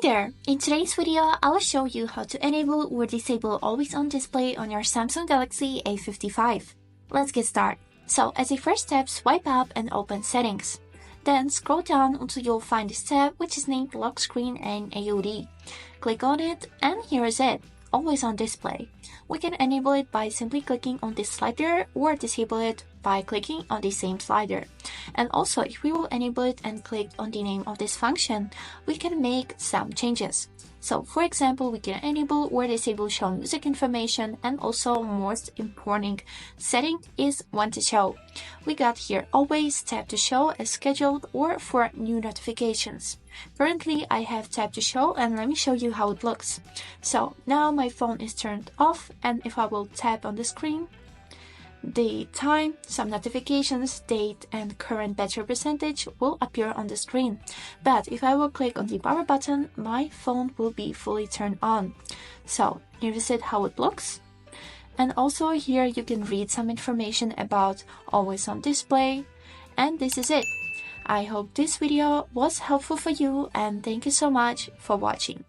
Hi there! In today's video, I will show you how to enable or disable always on display on your Samsung Galaxy A55. Let's get started. So as a first step, swipe up and open settings. Then scroll down until you'll find this tab which is named Lock Screen and AOD. Click on it and here is it, always on display. We can enable it by simply clicking on this slider or disable it by clicking on the same slider. And also, if we will enable it and click on the name of this function, we can make some changes. So for example, we can enable or disable show music information, and also most important setting is when to show. We got here always tap to show as scheduled or for new notifications. Currently I have tap to show, and let me show you how it looks. So now my phone is turned off, and if I will tap on the screen, the time, some notifications, date, and current battery percentage will appear on the screen. But if I will click on the power button, my phone will be fully turned on. So here is it how it looks. And also here you can read some information about always on display. And this is it. I hope this video was helpful for you, and thank you so much for watching.